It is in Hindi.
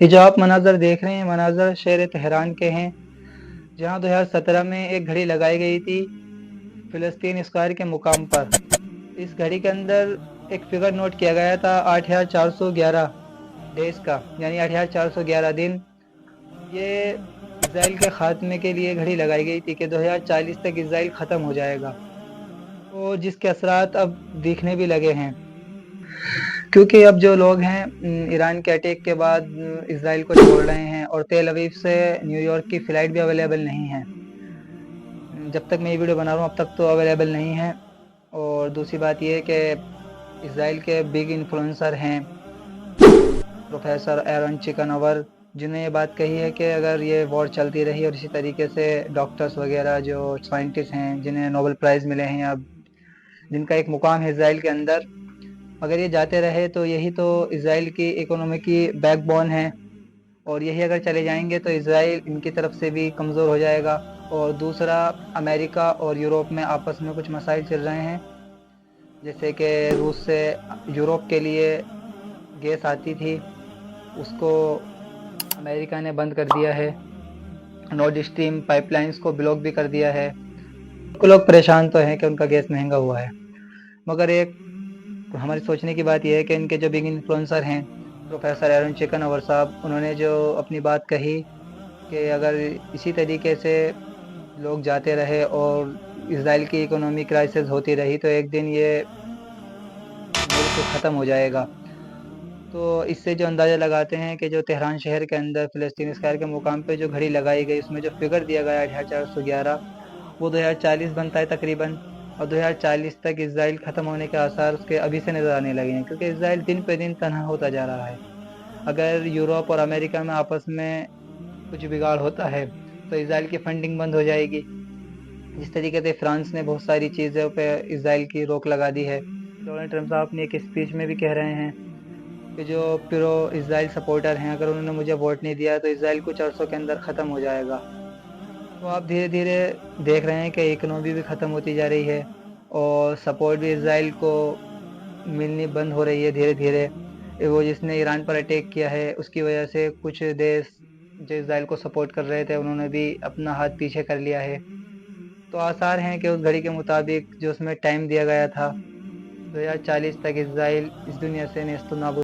ये जो आप मनाज़र देख रहे हैं, मनाज़र शहर तेहरान के हैं, जहाँ 2017 में एक घड़ी लगाई गई थी फ़िलिस्तीन स्क्वायर के मुकाम पर। इस घड़ी के अंदर एक फ़िगर नोट किया गया था 8411 डेज़ का, यानी 8411 दिन। ये इज़राइल के ख़ात्मे के लिए घड़ी लगाई गई थी कि 2040 तक इज़राइल ख़त्म हो जाएगा, और जिसके असरात अब दिखने भी लगे हैं। क्योंकि अब जो लोग हैं ईरान के अटैक के बाद इज़राइल को छोड़ रहे हैं, और तेल अवीव से न्यूयॉर्क की फ़्लाइट भी अवेलेबल नहीं है। जब तक मैं ये वीडियो बना रहा हूँ अब तक तो अवेलेबल नहीं है। और दूसरी बात ये है कि इज़राइल के बिग इन्फ्लुएंसर हैं प्रोफेसर एरन चिकनवर, जिन्होंने ये बात कही है कि अगर ये वॉर चलती रही और इसी तरीके से डॉक्टर्स वगैरह जो साइंटिस्ट हैं जिन्हें नोबेल प्राइज़ मिले हैं, या जिनका एक मुकाम है इज़राइल के अंदर, अगर ये जाते रहे तो यही तो इज़राइल की इकोनॉमी की बैकबोन है। और यही अगर चले जाएंगे तो इज़राइल इनकी तरफ से भी कमज़ोर हो जाएगा। और दूसरा, अमेरिका और यूरोप में आपस में कुछ मसाइल चल रहे हैं, जैसे कि रूस से यूरोप के लिए गैस आती थी, उसको अमेरिका ने बंद कर दिया है। नॉर्ड स्ट्रीम पाइपलाइंस को ब्लॉक भी कर दिया है। कुछ लोग परेशान तो हैं कि उनका गैस महंगा हुआ है, मगर एक हमारी सोचने की बात यह है कि इनके जो बिग इन्फ्लुएंसर हैं प्रोफेसर एरन चिकनवर साहब, उन्होंने जो अपनी बात कही कि अगर इसी तरीके से लोग जाते रहे और इसराइल की इकोनॉमी क्राइसिस होती रही तो एक दिन ये मुल्क ख़त्म हो जाएगा। तो इससे जो अंदाज़ा लगाते हैं कि जो तेहरान शहर के अंदर फ़िलिस्तीन स्क्वायर के मुकाम पे जो घड़ी लगाई गई, उसमें जो फ़िगर दिया गया है 8411, वो 2040 बनता है तकरीबन। और 2040 तक इज़राइल ख़त्म होने के आसार उसके अभी से नज़र आने लगे हैं, क्योंकि इज़राइल दिन पे दिन तनहा होता जा रहा है। अगर यूरोप और अमेरिका में आपस में कुछ बिगाड़ होता है तो इज़राइल की फंडिंग बंद हो जाएगी। जिस तरीके से फ्रांस ने बहुत सारी चीज़ों पे इज़राइल की रोक लगा दी है। डोनाल्ड ट्रंप साहब अपनी एक स्पीच में भी कह रहे हैं कि जो प्रो इज़राइल सपोर्टर हैं, अगर उन्होंने मुझे वोट नहीं दिया तो इज़राइल कुछ अरसों के अंदर ख़त्म हो जाएगा। तो आप धीरे-धीरे देख रहे हैं कि इकोनॉमी भी ख़त्म होती जा रही है, और सपोर्ट भी इज़राइल को मिलनी बंद हो रही है धीरे-धीरे। वो जिसने ईरान पर अटैक किया है उसकी वजह से कुछ देश जो इज़राइल को सपोर्ट कर रहे थे उन्होंने भी अपना हाथ पीछे कर लिया है। तो आसार हैं कि उस घड़ी के मुताबिक जो उसमें टाइम दिया गया था 2040 तक इज़राइल इस दुनिया से नेस्तनाबूद